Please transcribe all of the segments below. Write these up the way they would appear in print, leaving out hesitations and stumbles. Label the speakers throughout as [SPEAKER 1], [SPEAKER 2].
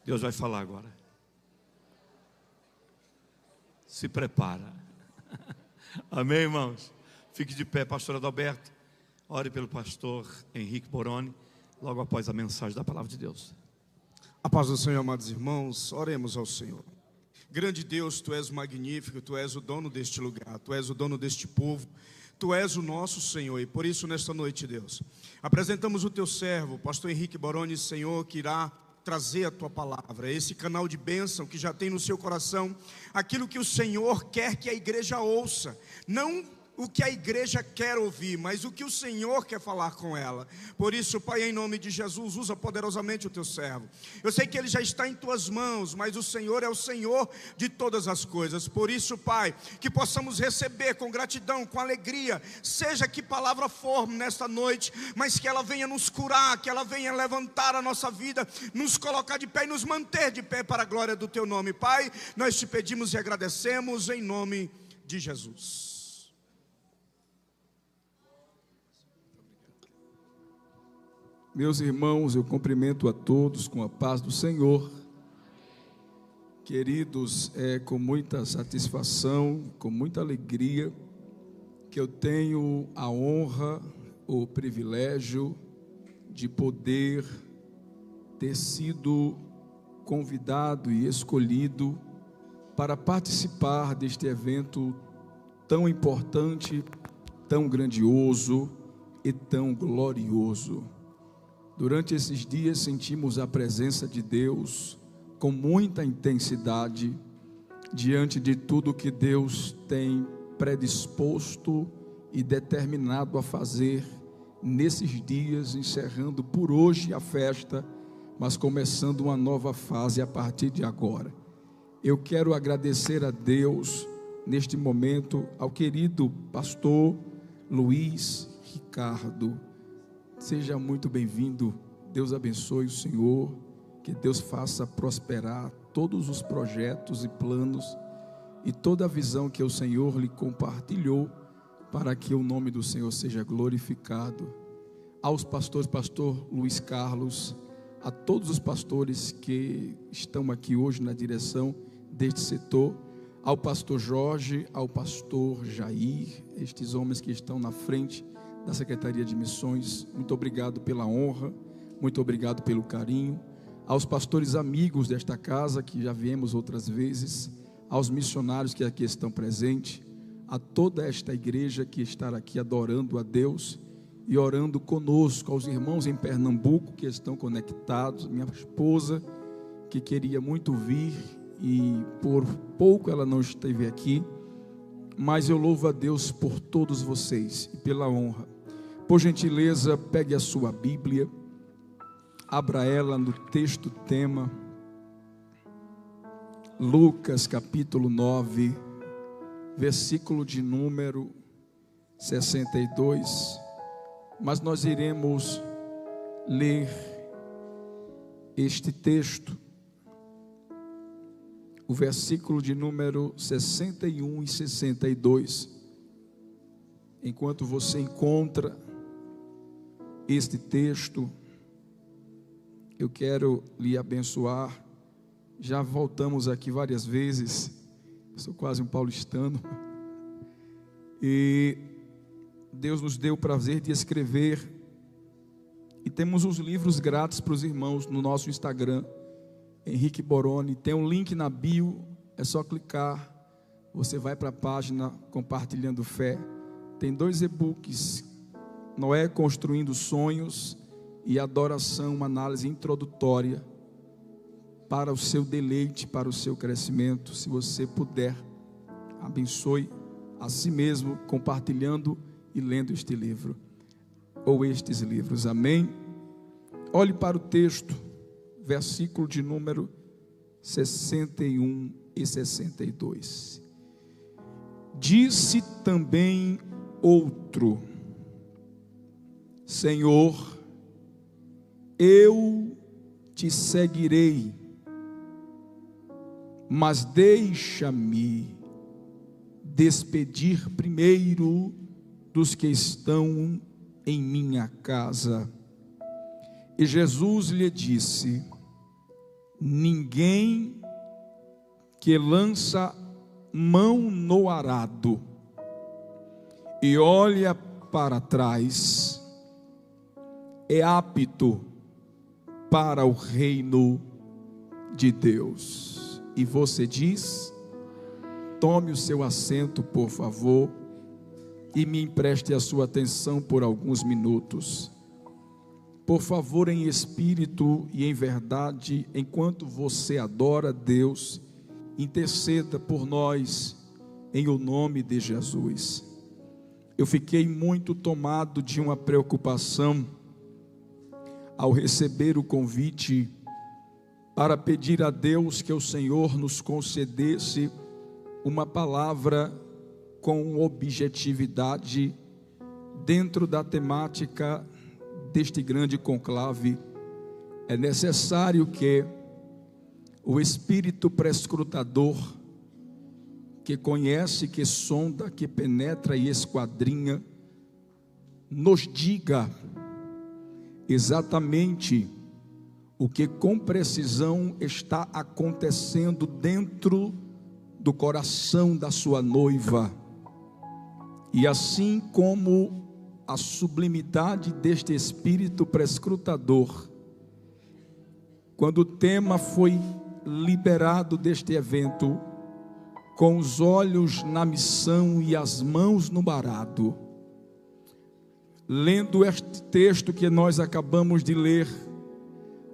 [SPEAKER 1] Deus vai falar agora. Se prepara. Amém, irmãos? Fique de pé, pastor Adalberto. Ore pelo pastor Henrique Boroni, logo após a mensagem da palavra de Deus.
[SPEAKER 2] A paz do Senhor, amados irmãos, oremos ao Senhor. Grande Deus, Tu és magnífico, Tu és o dono deste lugar, Tu és o dono deste povo, Tu és o nosso Senhor, e por isso nesta noite, Deus, apresentamos o Teu servo, pastor Henrique Boroni, Senhor, que irá trazer a Tua palavra, esse canal de bênção que já tem no seu coração, aquilo que o Senhor quer que a igreja ouça, não o que a igreja quer ouvir, mas o que o Senhor quer falar com ela. Por isso, Pai, em nome de Jesus, usa poderosamente o Teu servo. Eu sei que ele já está em Tuas mãos, mas o Senhor é o Senhor de todas as coisas. Por isso, Pai, que possamos receber com gratidão, com alegria, seja que palavra for nesta noite, mas que ela venha nos curar, que ela venha levantar a nossa vida, nos colocar de pé e nos manter de pé para a glória do Teu nome. Pai, nós te pedimos e agradecemos em nome de Jesus.
[SPEAKER 3] Meus irmãos, eu cumprimento a todos com a paz do Senhor. Queridos, é com muita satisfação, com muita alegria, que eu tenho a honra, o privilégio de poder ter sido convidado e escolhido para participar deste evento tão importante, tão grandioso e tão glorioso. Durante esses dias sentimos a presença de Deus com muita intensidade, diante de tudo que Deus tem predisposto e determinado a fazer nesses dias, encerrando por hoje a festa, mas começando uma nova fase a partir de agora. Eu quero agradecer a Deus neste momento, ao querido pastor Luiz Ricardo. Seja muito bem-vindo, Deus abençoe o Senhor, que Deus faça prosperar todos os projetos e planos e toda a visão que o Senhor lhe compartilhou, para que o nome do Senhor seja glorificado. Aos pastores, pastor Luiz Carlos, a todos os pastores que estão aqui hoje na direção deste setor, ao pastor Jorge, ao pastor Jair, estes homens que estão na frente da Secretaria de Missões, muito obrigado pela honra, muito obrigado pelo carinho. Aos pastores amigos desta casa, que já viemos outras vezes, aos missionários que aqui estão presentes, a toda esta igreja que está aqui adorando a Deus e orando conosco, aos irmãos em Pernambuco que estão conectados, minha esposa que queria muito vir e por pouco ela não esteve aqui, mas eu louvo a Deus por todos vocês e pela honra. Por gentileza, pegue a sua Bíblia, abra ela no texto tema, Lucas capítulo 9, versículo de número 62, mas nós iremos ler este texto, o versículo de número 61 e 62, enquanto você encontra este texto, eu quero lhe abençoar. Já voltamos aqui várias vezes, sou quase um paulistano, e Deus nos deu o prazer de escrever, e temos os livros grátis para os irmãos no nosso Instagram, Henrique Boroni, tem um link na bio, é só clicar, você vai para a página Compartilhando Fé, tem 2 e-books, Noé Construindo Sonhos e Adoração, uma análise introdutória para o seu deleite, para o seu crescimento. Se você puder, abençoe a si mesmo compartilhando e lendo este livro ou estes livros, amém? Olhe para o texto, versículo de número 61 e 62. Disse também outro: Senhor, eu te seguirei, mas deixa-me despedir primeiro dos que estão em minha casa. E Jesus lhe disse: ninguém que lança mão no arado e olha para trás é apto para o reino de Deus. E você diz: tome o seu assento, por favor, e me empreste a sua atenção por alguns minutos. Por favor, em espírito e em verdade, enquanto você adora Deus, interceda por nós em o nome de Jesus. Eu fiquei muito tomado de uma preocupação ao receber o convite para pedir a Deus que o Senhor nos concedesse uma palavra com objetividade dentro da temática deste grande conclave. É necessário que o Espírito prescrutador, que conhece, que sonda, que penetra e esquadrinha, nos diga exatamente o que com precisão está acontecendo dentro do coração da sua noiva. E assim como a sublimidade deste Espírito prescrutador, quando o tema foi liberado deste evento, com os olhos na missão e as mãos no arado, lendo este texto que nós acabamos de ler,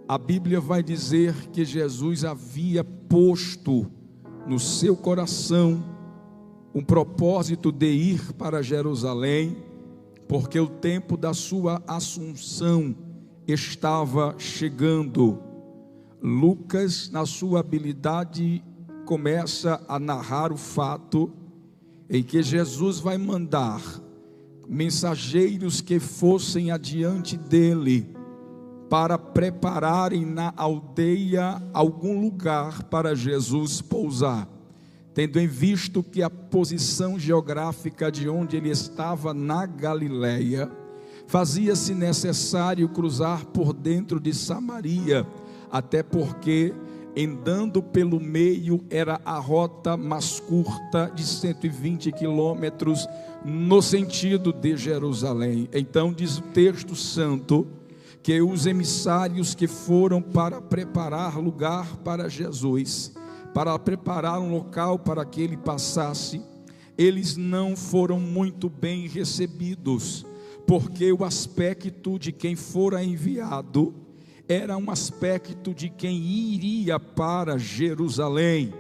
[SPEAKER 3] a Bíblia vai dizer que Jesus havia posto no seu coração um propósito de ir para Jerusalém, porque o tempo da sua assunção estava chegando. Lucas, na sua habilidade, começa a narrar o fato em que Jesus vai mandar mensageiros que fossem adiante dele para prepararem na aldeia algum lugar para Jesus pousar, tendo em visto que a posição geográfica de onde ele estava na Galileia, fazia-se necessário cruzar por dentro de Samaria, até porque, andando pelo meio, era a rota mais curta de 120 quilômetros, no sentido de Jerusalém. Então diz o texto santo, que os emissários que foram para preparar lugar para Jesus, para preparar um local para que ele passasse, eles não foram muito bem recebidos, porque o aspecto de quem fora enviado era um aspecto de quem iria para Jerusalém.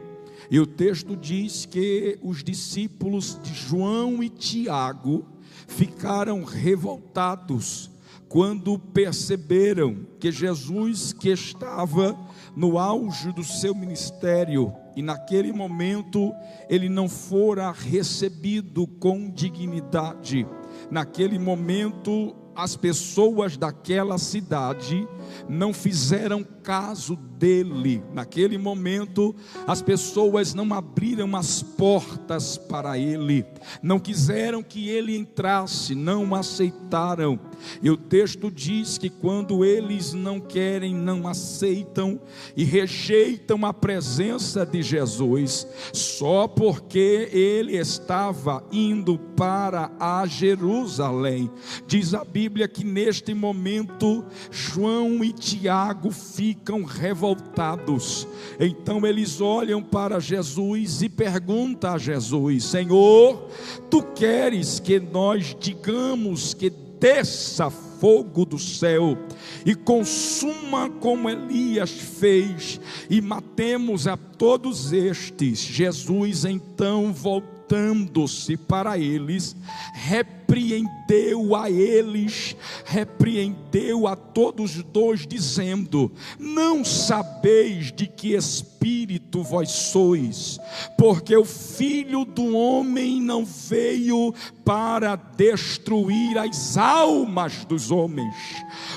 [SPEAKER 3] E o texto diz que os discípulos de João e Tiago ficaram revoltados quando perceberam que Jesus, que estava no auge do seu ministério, e naquele momento ele não fora recebido com dignidade. Naquele momento as pessoas daquela cidade não fizeram caso dele. Naquele momento as pessoas não abriram as portas para ele, não quiseram que ele entrasse, não o aceitaram. E o texto diz que quando eles não querem, não aceitam e rejeitam a presença de Jesus, só porque ele estava indo para a Jerusalém, diz a Bíblia que neste momento João e Tiago ficam revoltados. Então eles olham para Jesus e perguntam a Jesus: Senhor, tu queres que nós digamos que desça fogo do céu e consuma como Elias fez e matemos a todos estes? Jesus então, voltando-se para eles, repreendeu a todos dois, dizendo: não sabeis de que espírito vós sois, porque o Filho do Homem não veio para destruir as almas dos homens,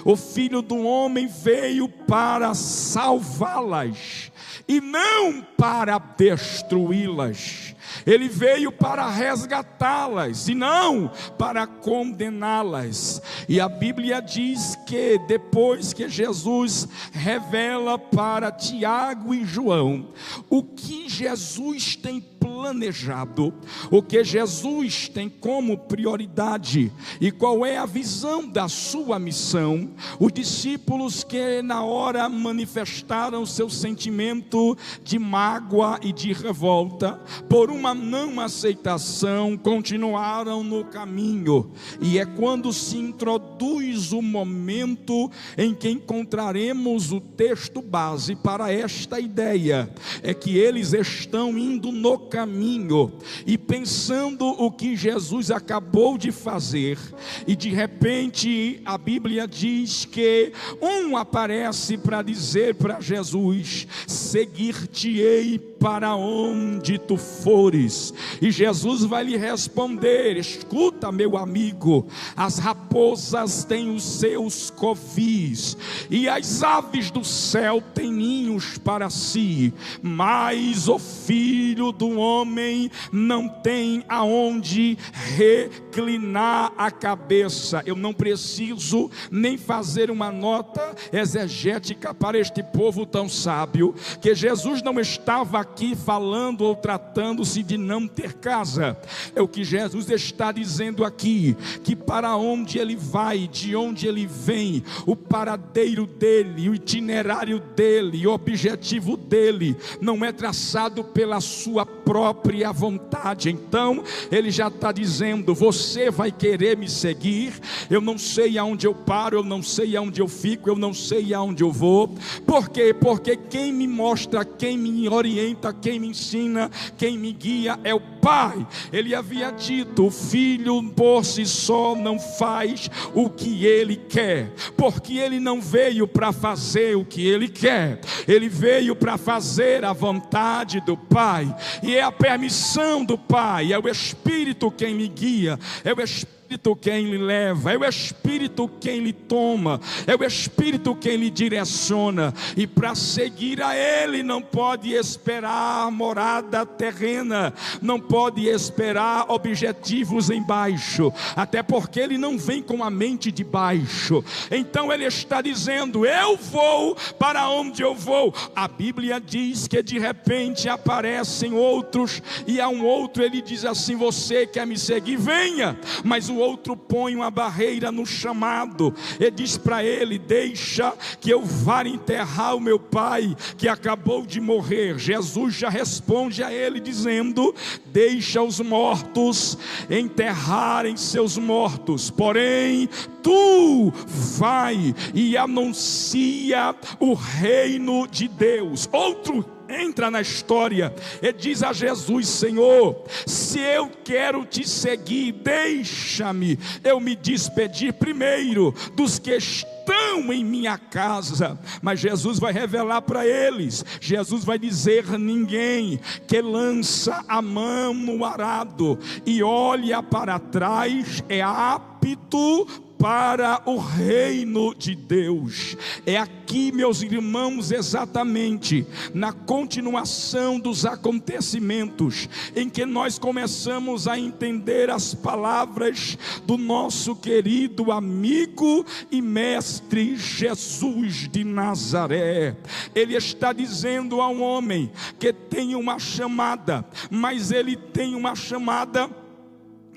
[SPEAKER 3] o Filho do Homem veio para salvá-las e não para destruí-las. Ele veio para resgatá-las e não para condená-las. E a Bíblia diz que depois que Jesus revela para Tiago e João o que Jesus tem planejado, o que Jesus tem como prioridade e qual é a visão da sua missão, os discípulos que na hora manifestaram seu sentimento de mágoa e de revolta por uma não aceitação, continuaram no caminho. E é quando se introduz o momento em que encontraremos o texto base para esta ideia, é que eles estão indo no caminho e pensando o que Jesus acabou de fazer, e de repente a Bíblia diz que um aparece para dizer para Jesus: seguir-te-ei para onde tu fores. E Jesus vai lhe responder: escuta, meu amigo, as raposas têm os seus covis e as aves do céu têm ninhos para si, mas o Filho do Homem não tem aonde reclinar a cabeça. Eu não preciso nem fazer uma nota exegética para este povo tão sábio, que Jesus não estava aqui falando ou tratando-se de não ter casa. É o que Jesus está dizendo aqui, que para onde ele vai, de onde ele vem, o paradeiro dele, o itinerário dele, o objetivo dele não é traçado pela sua própria vontade. Então ele já está dizendo: você vai querer me seguir, eu não sei aonde eu paro, eu não sei aonde eu fico, eu não sei aonde eu vou. Por quê? Porque quem me mostra, quem me orienta, quem me ensina, quem me guia é o Pai. Ele havia dito: o Filho por si só não faz o que ele quer, porque ele não veio para fazer o que ele quer, ele veio para fazer a vontade do Pai. E é a permissão do Pai, é o Espírito quem me guia, é o Espírito quem lhe leva, é o Espírito quem lhe toma, é o Espírito quem lhe direciona. E para seguir a Ele não pode esperar morada terrena, não pode esperar objetivos embaixo, até porque Ele não vem com a mente de baixo. Então Ele está dizendo: eu vou para onde eu vou. A Bíblia diz que de repente aparecem outros, e a um outro Ele diz assim: você quer me seguir? Venha. Mas o outro põe uma barreira no chamado e diz para ele: deixa que eu vá enterrar o meu pai que acabou de morrer. Jesus já responde a ele dizendo: deixa os mortos enterrarem seus mortos, porém tu vai e anuncia o reino de Deus. Outro entra na história e diz a Jesus: Senhor, se eu quero te seguir, deixa-me eu me despedir primeiro dos que estão em minha casa. Mas Jesus vai revelar para eles, Jesus vai dizer: ninguém que lança a mão no arado e olha para trás é apto para o reino de Deus. É aqui, meus irmãos, exatamente na continuação dos acontecimentos, em que nós começamos a entender as palavras do nosso querido amigo e mestre Jesus de Nazaré. Ele está dizendo a um homem que tem uma chamada, mas ele tem uma chamada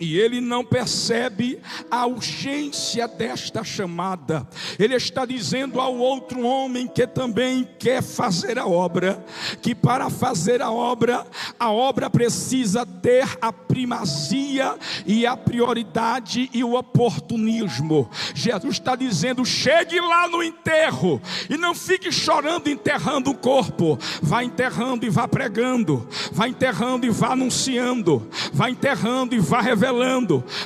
[SPEAKER 3] e ele não percebe a urgência desta chamada. Ele está dizendo ao outro homem que também quer fazer a obra, que para fazer a obra precisa ter a primazia e a prioridade e o oportunismo. Jesus está dizendo: chegue lá no enterro e não fique chorando enterrando o corpo. Vá enterrando e vá pregando, vá enterrando e vá anunciando, vá enterrando e vá revelando,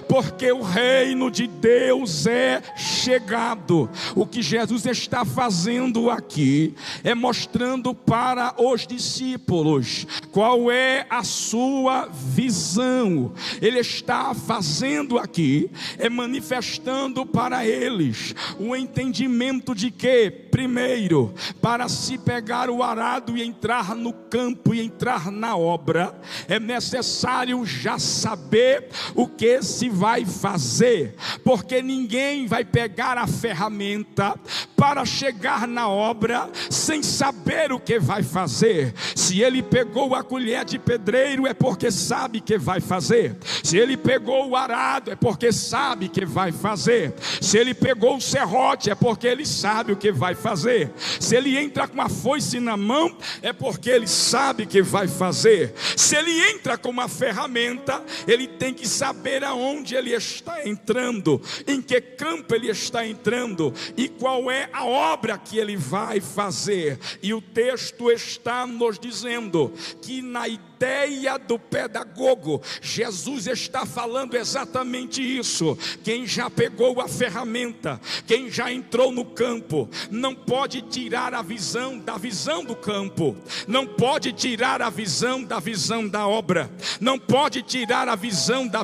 [SPEAKER 3] porque o reino de Deus é chegado. O que Jesus está fazendo aqui é mostrando para os discípulos qual é a sua visão. Ele está fazendo aqui, é manifestando para eles o entendimento de que, primeiro, para se pegar o arado e entrar no campo e entrar na obra, é necessário já saber o que se vai fazer, porque ninguém vai pegar a ferramenta para chegar na obra sem saber o que vai fazer. Se ele pegou a colher de pedreiro, é porque sabe que vai fazer. Se ele pegou o arado, é porque sabe que vai fazer. Se ele pegou o serrote, é porque ele sabe o que vai fazer. Se ele entra com a foice na mão, é porque ele sabe que vai fazer. Se ele entra com uma ferramenta, ele tem que saber aonde ele está entrando, em que campo ele está entrando e qual é a obra que ele vai fazer. E o texto está nos dizendo que na ideia do pedagogo, Jesus está falando exatamente isso. Quem já pegou a ferramenta, quem já entrou no campo, não pode tirar a visão da visão do campo, não pode tirar a visão da visão da obra, não pode tirar a visão da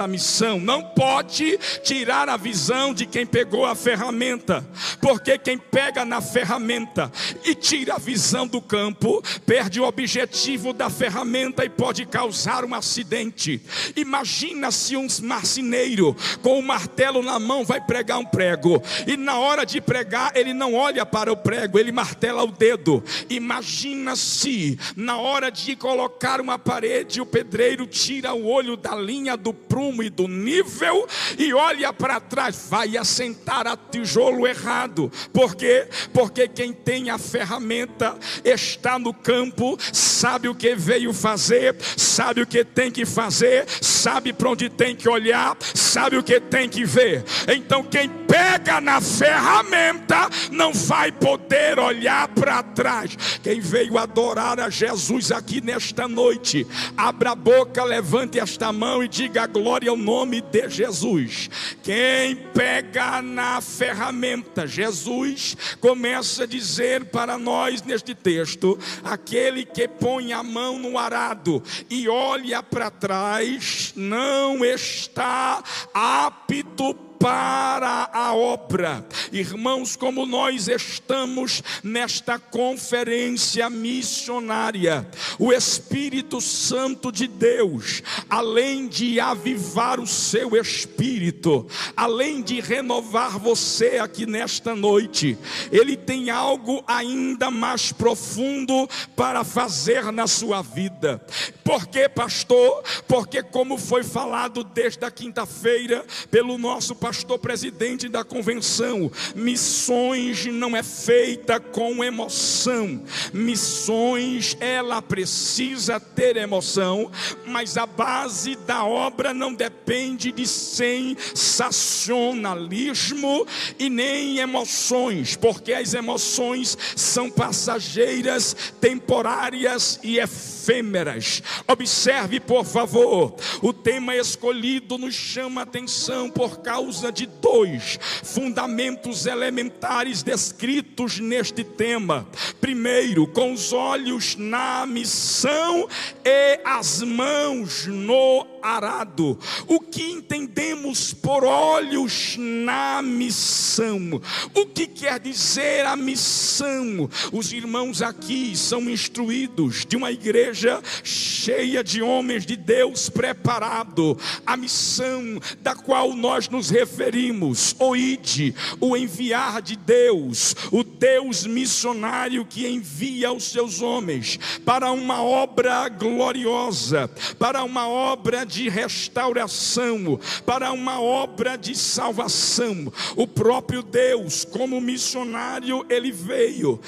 [SPEAKER 3] missão, não pode tirar a visão de quem pegou a ferramenta, porque quem pega na ferramenta e tira a visão do campo, perde o objetivo da ferramenta e pode causar um acidente. Imagina se um marceneiro com um martelo na mão vai pregar um prego, e na hora de pregar ele não olha para o prego, ele martela o dedo. Imagina se na hora de colocar uma parede, o pedreiro tira o olho da linha do prumo e do nível e olha para trás, vai assentar a tijolo errado. Por quê? Porque quem tem a ferramenta está no campo, sabe o que veio fazer, sabe o que tem que fazer, sabe para onde tem que olhar, sabe o que tem que ver. Então quem pega na ferramenta não vai poder olhar para trás. Quem veio adorar a Jesus aqui nesta noite, abra a boca, levante esta mão e diga glória ao nome de Jesus. Quem pega na ferramenta, Jesus começa a dizer para nós neste texto: aquele que põe a mão no arado e olha para trás não está apto para a obra. Irmãos, como nós estamos nesta conferência missionária, o Espírito Santo de Deus, além de avivar o seu espírito, além de renovar você aqui nesta noite, ele tem algo ainda mais profundo para fazer na sua vida. Por quê, pastor? Porque, como foi falado desde a quinta-feira pelo nosso pastor presidente da convenção, missões não é feita com emoção. Missões, ela precisa ter emoção, mas a base da obra não depende de sensacionalismo e nem emoções, porque as emoções são passageiras, temporárias e efêmeras. Observe, por favor, o tema escolhido nos chama a atenção por causa de dois fundamentos elementares descritos neste tema. Primeiro, com os olhos na missão e as mãos no arado. O que entendemos por olhos na missão? O que quer dizer a missão? Os irmãos aqui são instruídos de uma igreja cheia de homens de Deus preparado. A missão da qual nós nos referimos, o ide, o enviar de Deus, o Deus missionário que envia os seus homens para uma obra gloriosa, para uma obra de restauração, para uma obra de salvação. O próprio Deus, como missionário, ele veio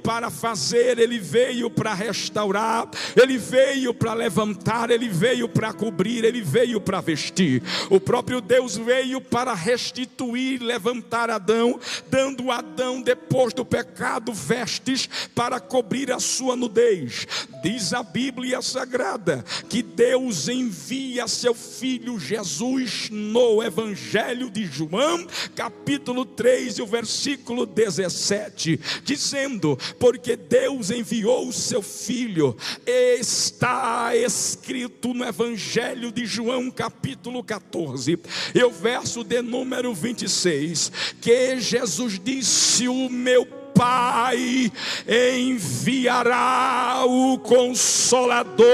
[SPEAKER 3] para fazer, ele veio para restaurar, ele veio para levantar, ele veio para cobrir, ele veio para vestir. O próprio Deus veio para restituir, levantar Adão, dando a Adão, depois do pecado, vestes para cobrir a sua nudez. Diz a Bíblia Sagrada que Deus envia seu Filho Jesus no Evangelho de João, capítulo 3, e o versículo 17, dizendo: porque Deus enviou o seu Filho. Está escrito no Evangelho de João, capítulo 14, e o verso de número 26, que Jesus disse: o meu Pai enviará o Consolador,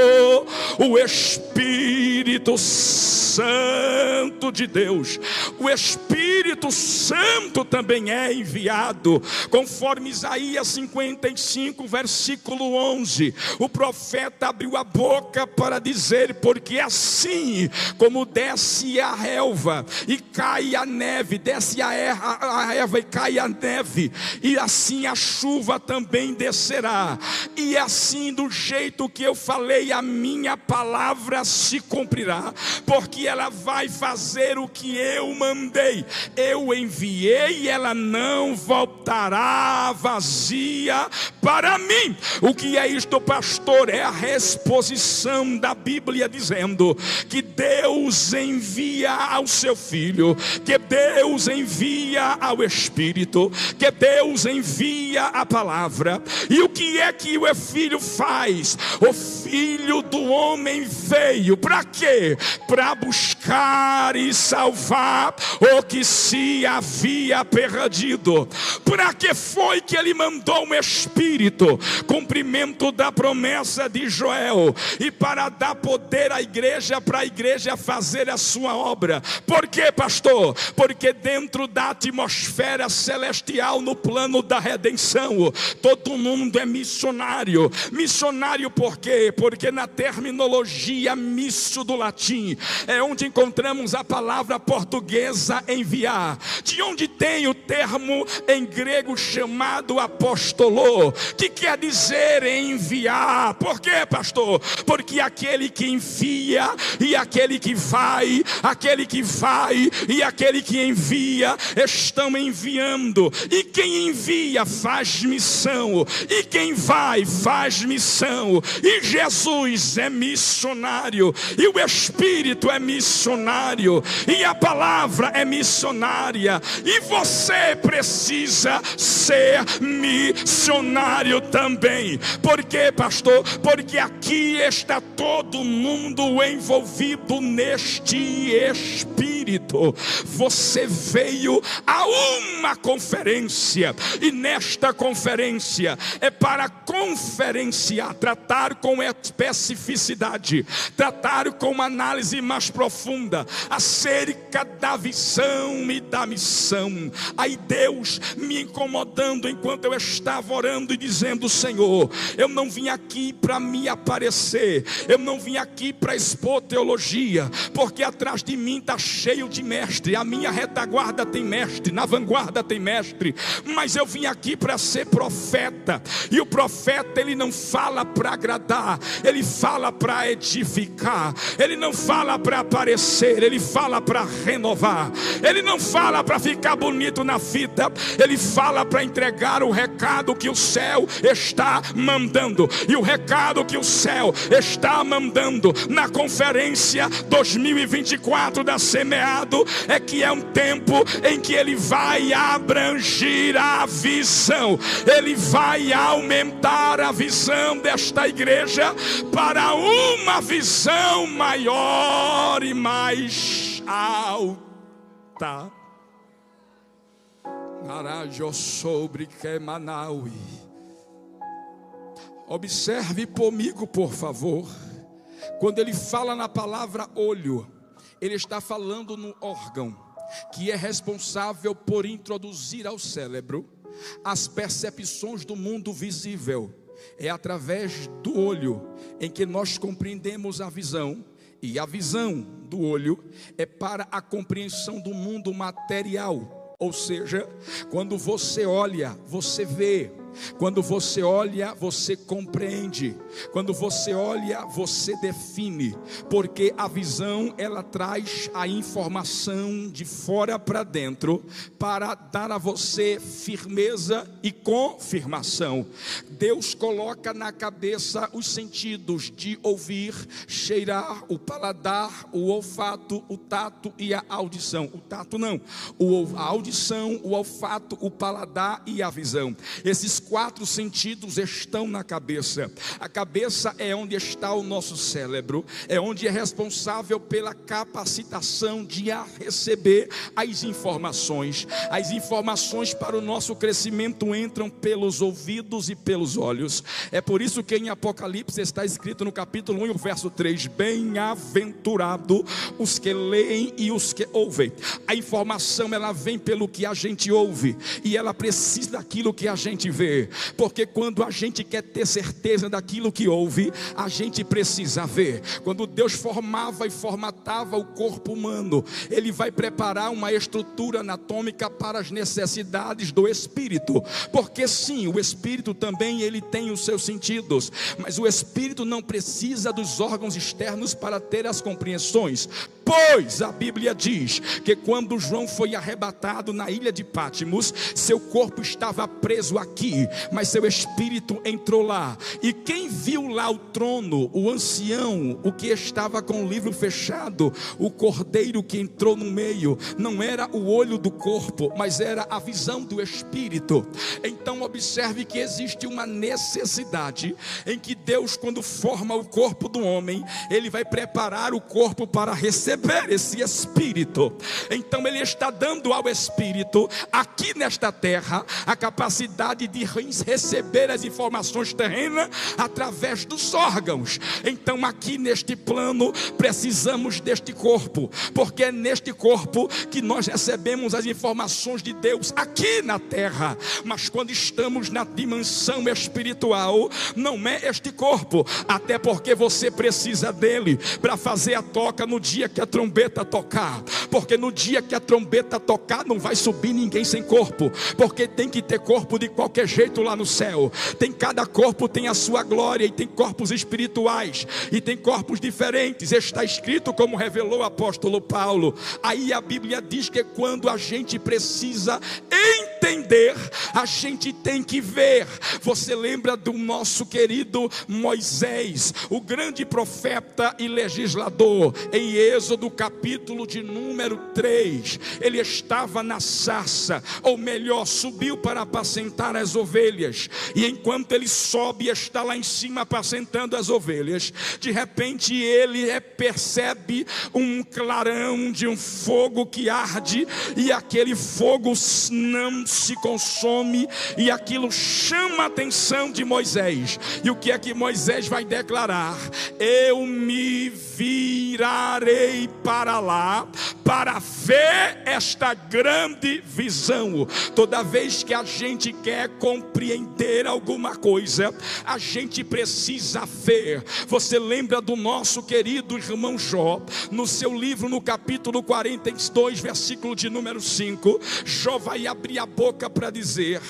[SPEAKER 3] o Espírito Santo de Deus. O Espírito Santo também é enviado, conforme Isaías 55, versículo 11. O profeta abriu a boca para dizer: porque assim como desce a relva e cai a neve, desce a erva e cai a neve, e assim a chuva também descerá, e assim do jeito que eu falei, a minha palavra se cumprirá, porque ela vai fazer o que eu mandei. Eu enviei e ela não voltará vazia para mim. O que é isto, pastor? É a exposição da Bíblia dizendo que Deus envia ao seu Filho, que Deus envia ao Espírito, que Deus envia a palavra. E o que é que o Filho faz? O Filho do homem veio para quê? Para buscar e salvar o que se havia perdido. Para que foi que ele mandou um Espírito? Cumprimento da promessa de Joel, e para dar poder à igreja, para a igreja fazer a sua obra. Por quê, pastor? Porque dentro da atmosfera celestial, no plano da redenção, todo mundo é missionário. Missionário por quê? Porque na terminologia missio do latim é onde encontramos a palavra portuguesa enviar, de onde tem o termo em grego chamado apostolô, que quer dizer enviar. Por quê, pastor? Porque aquele que envia e aquele que vai, aquele que vai e aquele que envia estão enviando, e quem envia faz missão, e quem vai faz missão. E Jesus é missionário, e o Espírito é missionário, e a palavra é missionária, e você precisa ser missionário também. Por quê, pastor? Porque aqui está todo mundo envolvido neste Espírito. Você veio a uma conferência, e nesta conferência é para conferenciar, tratar com especificidade, tratar com uma análise mais profunda acerca da visão e da missão. Aí Deus me incomodando enquanto eu estava orando e dizendo: Senhor, eu não vim aqui para me aparecer, eu não vim aqui para expor teologia, porque atrás de mim está cheio de mestre, a minha retaguarda tem mestre, na vanguarda tem mestre, mas eu vim aqui para ser profeta. E o profeta, ele não fala para agradar, ele fala para edificar. Ele não fala para aparecer, ele fala para renovar. Ele não fala para ficar bonito na vida, ele fala para entregar o recado que o céu está mandando. E o recado que o céu está mandando na conferência 2024 da Semeado é que é um tempo em que ele vai abranger a visão, ele vai aumentar a visão desta igreja para uma visão maior e mais alta. Sobre que Manaui. Observe comigo, por favor. Quando ele fala na palavra olho, ele está falando no órgão que é responsável por introduzir ao cérebro as percepções do mundo visível. É através do olho em que nós compreendemos a visão, e a visão do olho é para a compreensão do mundo material. Ou seja, quando você olha, você vê. Quando você olha, você compreende. Quando você olha, você define. Porque a visão, ela traz a informação de fora para dentro, para dar a você firmeza e confirmação. Deus coloca na cabeça os sentidos de ouvir, cheirar, o paladar, o olfato, o tato e a audição. O tato não, a audição, o olfato, o paladar e a visão. Esses 4 sentidos estão na cabeça. A cabeça é onde está o nosso cérebro, é onde é responsável pela capacitação de receber as informações. As informações para o nosso crescimento entram pelos ouvidos e pelos olhos. É por isso que em Apocalipse está escrito no capítulo 1, verso 3: bem-aventurado os que leem e os que ouvem. A informação, ela vem pelo que a gente ouve, e ela precisa daquilo que a gente vê, porque quando a gente quer ter certeza daquilo que ouve, a gente precisa ver. Quando Deus formava e formatava o corpo humano, Ele vai preparar uma estrutura anatômica para as necessidades do espírito, porque sim, o espírito também ele tem os seus sentidos, mas o espírito não precisa dos órgãos externos para ter as compreensões. Pois a Bíblia diz que quando João foi arrebatado na ilha de Patmos, seu corpo estava preso aqui, mas seu espírito entrou lá. E quem viu lá o trono, o ancião, o que estava com o livro fechado, o cordeiro que entrou no meio, não era o olho do corpo, mas era a visão do espírito. Então observe que existe uma necessidade em que Deus, quando forma o corpo do homem, Ele vai preparar o corpo para receber esse espírito. Então Ele está dando ao espírito, aqui nesta terra, a capacidade de receber as informações terrenas através dos órgãos. Então aqui neste plano precisamos deste corpo, porque é neste corpo que nós recebemos as informações de Deus aqui na terra. Mas quando estamos na dimensão espiritual, não é este corpo, até porque você precisa dele para fazer a toca no dia que a trombeta tocar, porque no dia que a trombeta tocar não vai subir ninguém sem corpo, porque tem que ter corpo de qualquer jeito lá no céu. Cada corpo tem a sua glória, e tem corpos espirituais e tem corpos diferentes. Está escrito, como revelou o apóstolo Paulo. Aí a Bíblia diz que quando a gente precisa entender, a gente tem que ver. Você lembra do nosso querido Moisés, o grande profeta e legislador? Em Êxodo capítulo de número 3, ele estava na sarça, ou melhor, subiu para apacentar as ovelhas, e enquanto ele sobe, está lá em cima apacentando as ovelhas, de repente ele percebe um clarão de um fogo que arde, e aquele fogo não se consome, e aquilo chama a atenção de Moisés. E o que é que Moisés vai declarar? Eu me virarei para lá para ver esta grande visão. Toda vez que a gente quer compreender alguma coisa, a gente precisa ver. Você lembra do nosso querido irmão Jó, no seu livro, no capítulo 42, versículo de número 5, Jó vai abrir a boca para dizer: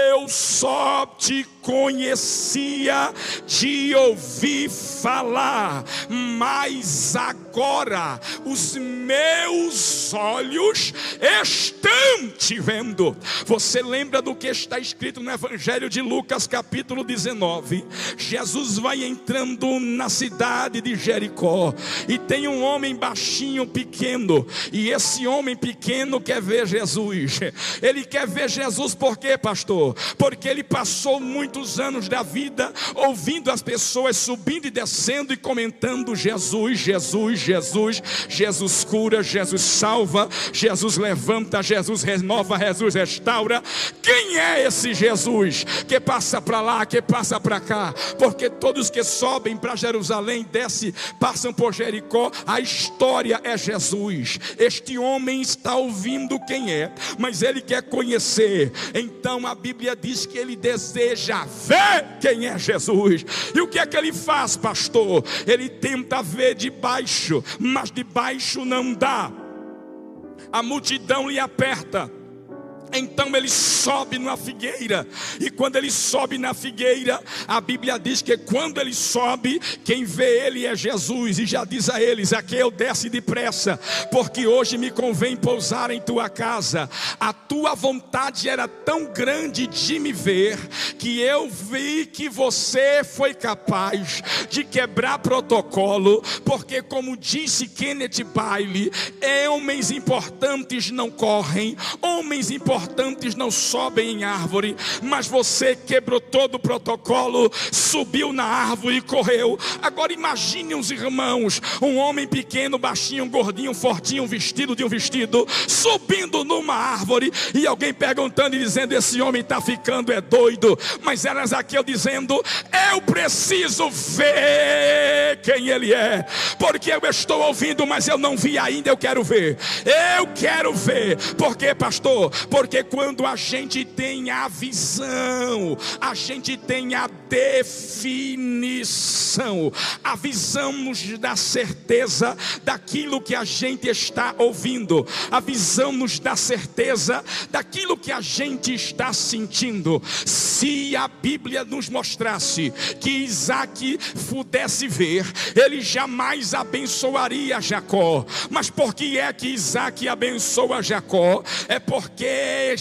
[SPEAKER 3] eu só te conhecia de ouvir falar, mas agora os meus olhos estão te vendo. Você lembra do que está escrito no Evangelho de Lucas capítulo 19? Jesus vai entrando na cidade de Jericó, e tem um homem baixinho, pequeno, e esse homem pequeno quer ver Jesus. Ele quer ver Jesus por quê, pastor? Porque ele passou muitos anos da vida ouvindo as pessoas subindo e descendo e comentando: Jesus, Jesus, Jesus, Jesus cura, Jesus salva, Jesus levanta, Jesus renova, Jesus restaura. Quem é esse Jesus que passa para lá, que passa para cá? Porque todos que sobem para Jerusalém, descem, passam por Jericó, a história é Jesus. Este homem está ouvindo quem é, mas ele quer conhecer. Então a Bíblia diz que ele deseja ver quem é Jesus. E o que é que ele faz, pastor? Ele tenta ver de baixo, mas de baixo não dá. A multidão lhe aperta. Então ele sobe na figueira, e quando ele sobe na figueira, a Bíblia diz que quando ele sobe, quem vê ele é Jesus, e já diz a eles: Zaqueu, desce depressa, porque hoje me convém pousar em tua casa. A tua vontade era tão grande de me ver, que eu vi que você foi capaz de quebrar protocolo, porque como disse Kenneth Bailey, homens importantes não correm, homens importantes não sobem em árvore, mas você quebrou todo o protocolo, subiu na árvore e correu. Agora imagine os irmãos, um homem pequeno, baixinho, gordinho, fortinho, vestido de um vestido, subindo numa árvore, e alguém perguntando e dizendo: esse homem está ficando doido. Mas era Zaqueu dizendo: eu preciso ver quem ele é, porque eu estou ouvindo, mas eu não vi ainda. Eu quero ver, porque pastor, porque quando a gente tem a visão, a gente tem a definição. A visão nos dá certeza daquilo que a gente está ouvindo, a visão nos dá certeza daquilo que a gente está sentindo. Se a Bíblia nos mostrasse que Isaac pudesse ver, ele jamais abençoaria Jacó. Mas por que é que Isaac abençoa Jacó? É porque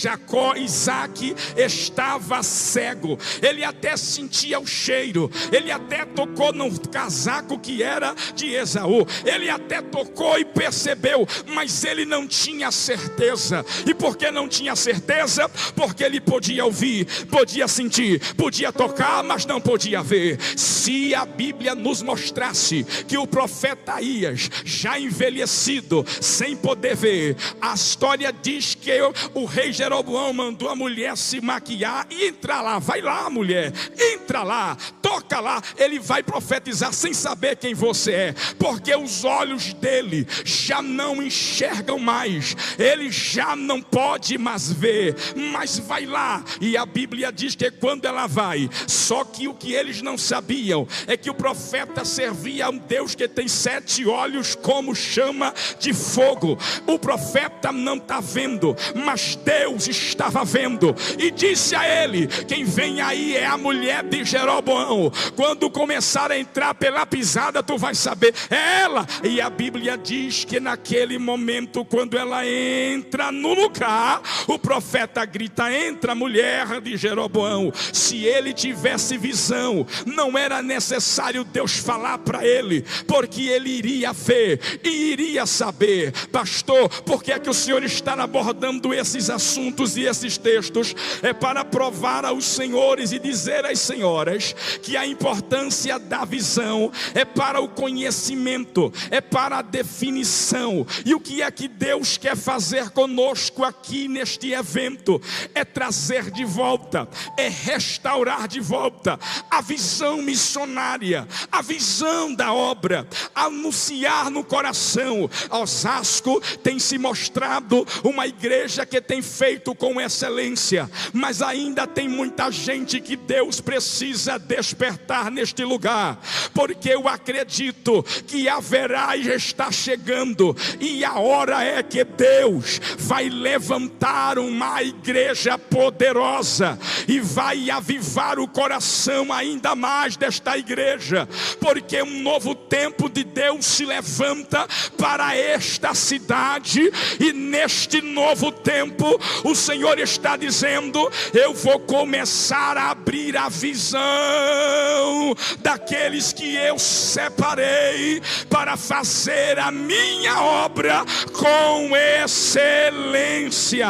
[SPEAKER 3] Isaac estava cego. Ele até sentia o cheiro, ele até tocou no casaco que era de Esaú, ele até tocou e percebeu, mas ele não tinha certeza. E por que não tinha certeza? Porque ele podia ouvir, podia sentir, podia tocar, mas não podia ver. Se a Bíblia nos mostrasse que o profeta Aías, já envelhecido, sem poder ver, a história diz que o rei Jeroboão mandou a mulher se maquiar e entrar lá. Vai lá, mulher, entra lá, toca lá. Ele vai profetizar sem saber quem você é, porque os olhos dele já não enxergam mais, ele já não pode mais ver. Mas vai lá, e a Bíblia diz que quando ela vai, só que o que eles não sabiam é que o profeta servia a um Deus que tem 7 olhos como chama de fogo. O profeta não está vendo, mas Deus estava vendo, e disse a ele: quem vem aí é a mulher de Jeroboão. Quando começar a entrar pela pisada, tu vai saber, é ela. E a Bíblia diz que naquele momento, quando ela entra no lugar, o profeta grita: entra, mulher de Jeroboão. Se ele tivesse visão, não era necessário Deus falar para ele, porque ele iria ver e iria saber. Pastor, por que é que o Senhor está abordando esses assuntos e esses textos? É para provar aos senhores e dizer às senhoras que a importância da visão é para o conhecimento, é para a definição. E o que é que Deus quer fazer conosco aqui neste evento? É trazer de volta, é restaurar de volta a visão missionária, a visão da obra, anunciar no coração. Osasco tem se mostrado uma igreja que tem feito com excelência, mas ainda tem muita gente que Deus precisa despertar neste lugar, porque eu acredito que haverá e está chegando, e a hora é que Deus vai levantar uma igreja poderosa e vai avivar o coração ainda mais desta igreja, porque um novo tempo de Deus se levanta para esta cidade, e neste novo tempo o Senhor está dizendo: eu vou começar a abrir a visão daqueles que eu separei para fazer a minha obra com excelência.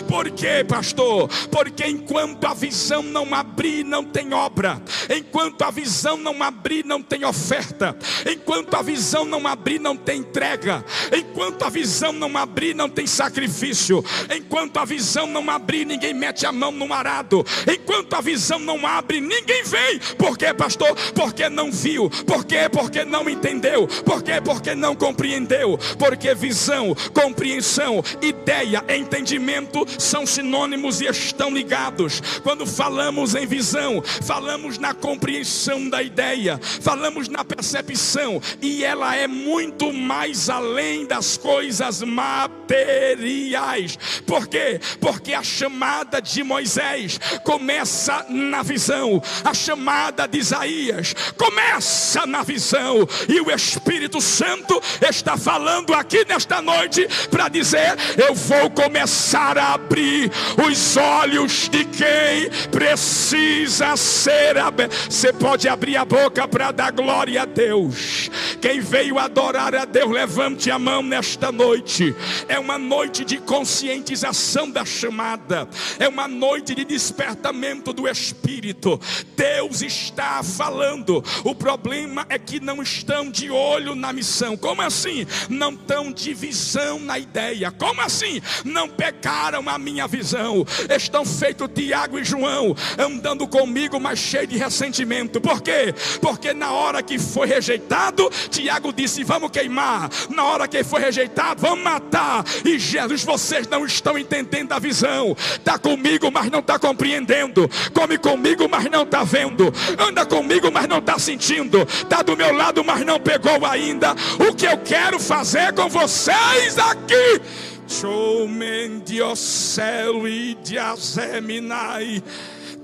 [SPEAKER 3] Por quê, pastor? Porque enquanto a visão não abrir, não tem obra. Enquanto a visão não abrir, não tem oferta. Enquanto a visão não abrir, não tem entrega. Enquanto a visão não abrir, não tem sacrifício. Enquanto a visão não abrir, ninguém mete a mão no arado. Enquanto a visão não abre, ninguém vem. Por quê, pastor? pastor? Porque não viu. Por quê? Porque não entendeu. Por quê? Porque não compreendeu. Porque visão, compreensão, ideia, entendimento são sinônimos e estão ligados. Quando falamos em visão, falamos na compreensão da ideia, falamos na percepção, e ela é muito mais além das coisas materiais. Por quê? Porque a chamada de Moisés começa na visão, a chamada de Isaías começa na visão, e o Espírito Santo está falando aqui nesta noite para dizer: eu vou começar a abrir os olhos de quem precisa ser aberto. Você pode abrir a boca para dar glória a Deus. Quem veio adorar a Deus, levante a mão nesta noite. É uma noite de conscientização da chamada, é uma noite de despertamento do Espírito. Deus está falando. O problema é que não estão de olho na missão. Como assim? Não estão de visão na ideia. Como assim? Não pegaram a minha visão. Estão feitos Tiago e João, andando comigo, mas cheio de ressentimento. Por quê? Porque na hora que foi rejeitado, Tiago disse: vamos queimar. Na hora que foi rejeitado, vamos matar. E Jesus, vocês não estão entendendo a visão. Está comigo, mas não está compreendendo. Come comigo, mas não está vendo. Anda comigo, mas não está sentindo. Está do meu lado, mas não pegou ainda. O que eu quero fazer com vocês aqui?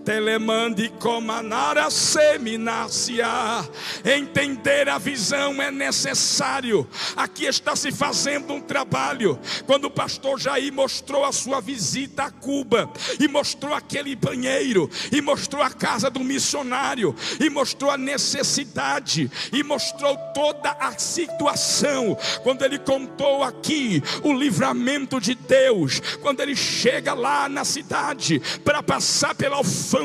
[SPEAKER 3] Telemande comanara seminácia. Entender a visão é necessário. Aqui está se fazendo um trabalho. Quando o pastor Jair mostrou a sua visita a Cuba, e mostrou aquele banheiro, e mostrou a casa do missionário, e mostrou a necessidade, e mostrou toda a situação. Quando ele contou aqui o livramento de Deus, quando ele chega lá na cidade para passar pela alfândega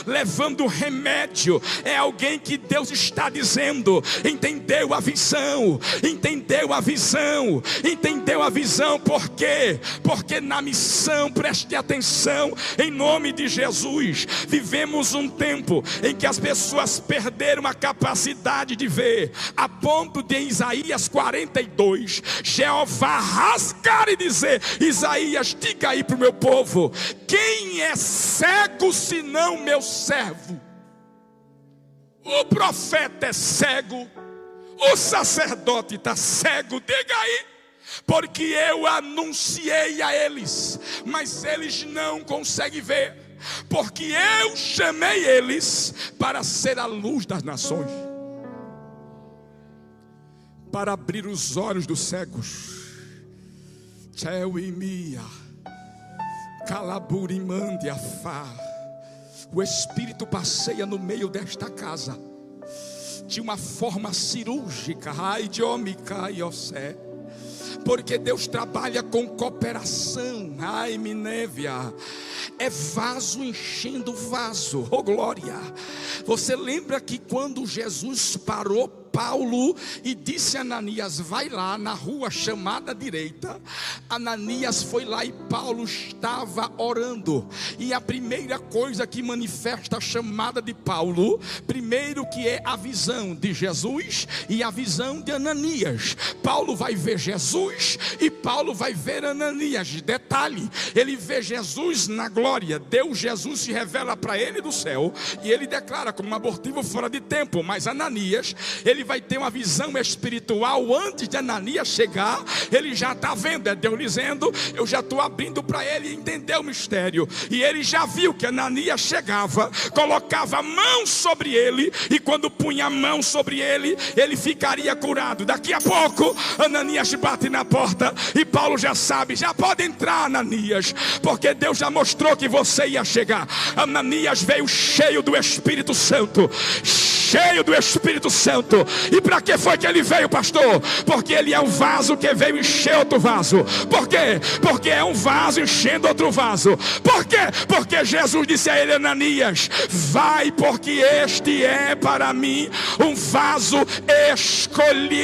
[SPEAKER 3] levando remédio, é alguém que Deus está dizendo: entendeu a visão, entendeu a visão, entendeu a visão. Por quê? Porque na missão, preste atenção, em nome de Jesus, vivemos um tempo em que as pessoas perderam a capacidade de ver, a ponto de em Isaías 42, Jeová rasgar e dizer: Isaías, diga aí para o meu povo, quem é cego senão meu servo? O profeta é cego, o sacerdote está cego, diga aí, porque eu anunciei a eles, mas eles não conseguem ver, porque eu chamei eles para ser a luz das nações, para abrir os olhos dos cegos. O Espírito passeia no meio desta casa de uma forma cirúrgica, porque Deus trabalha com cooperação. Ai, Minévia, é vaso enchendo vaso. Oh glória! Você lembra que quando Jesus parou Paulo e disse a Ananias: vai lá na rua chamada direita, Ananias foi lá e Paulo estava orando. E a primeira coisa que manifesta a chamada de Paulo, primeiro que é a visão de Jesus e a visão de Ananias. Paulo vai ver Jesus e Paulo vai ver Ananias. Detalhe, ele vê Jesus na glória. Deus, Jesus se revela para ele do céu e ele declara como um abortivo fora de tempo. Mas Ananias, ele vai ter uma visão espiritual. Antes de Ananias chegar, ele já está vendo. É Deus dizendo: eu já estou abrindo para ele entender o mistério. E ele já viu que Ananias chegava, colocava a mão sobre ele, e quando punha a mão sobre ele, ele ficaria curado. Daqui a pouco Ananias bate na porta e Paulo já sabe: já pode entrar, Ananias, porque Deus já mostrou que você ia chegar. Ananias veio cheio do Espírito Santo, cheio do Espírito Santo. E para que foi que ele veio, pastor? Porque ele é um vaso que veio encher outro vaso. Por quê? Porque é um vaso enchendo outro vaso. Por quê? Porque Jesus disse a ele: Ananias, vai, porque este é para mim um vaso escolhido.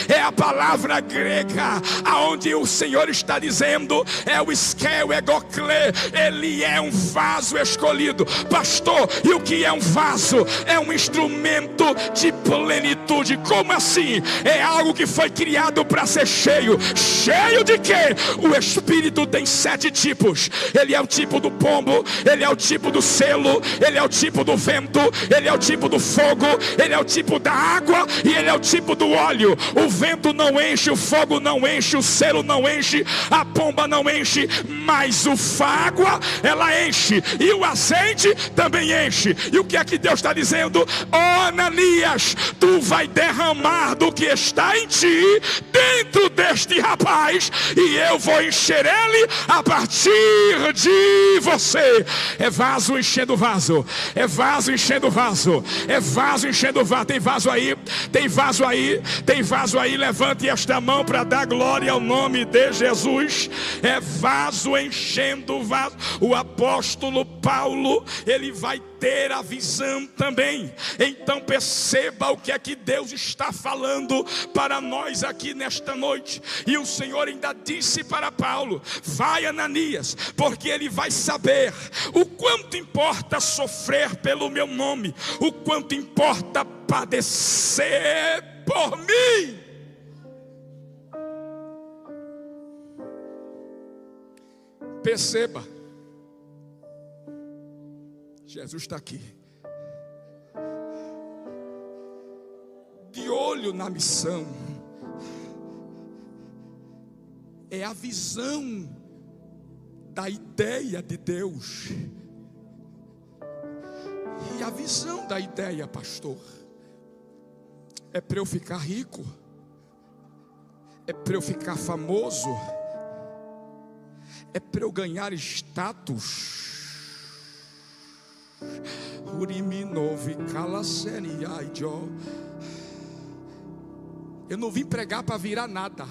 [SPEAKER 3] É a palavra grega aonde o Senhor está dizendo, é o skeu, é gocle. Ele é um vaso escolhido. Pastor, e o que é um vaso vaso é um instrumento de plenitude. Como assim? É algo que foi criado para ser cheio. Cheio de quê? O Espírito tem 7 tipos. Ele é o tipo do pombo, ele é o tipo do selo, ele é o tipo do vento, ele é o tipo do fogo, ele é o tipo da água e ele é o tipo do óleo. O vento não enche, o fogo não enche, o selo não enche, a pomba não enche, mas a água ela enche, e o azeite também enche. E o que é que Deus está dizendo? Ó Ananias, tu vai derramar do que está em ti dentro deste rapaz, e eu vou encher ele a partir de você. É vaso enchendo vaso, é vaso enchendo vaso, é vaso enchendo vaso. Tem vaso aí, tem vaso aí, tem vaso aí. Levante esta mão para dar glória ao nome de Jesus. É vaso enchendo vaso. O apóstolo Paulo, ele vai ter a visão também. Então perceba o que é que Deus está falando para nós aqui nesta noite. E o Senhor ainda disse para Paulo: vai, Ananias, porque ele vai saber o quanto importa sofrer pelo meu nome, o quanto importa padecer por mim. Perceba, Jesus está aqui, de olho na missão. É a visão da ideia de Deus. E a visão da ideia, pastor, é para eu ficar rico, é para eu ficar famoso, é para eu ganhar status. Eu não vim pregar para virar nada.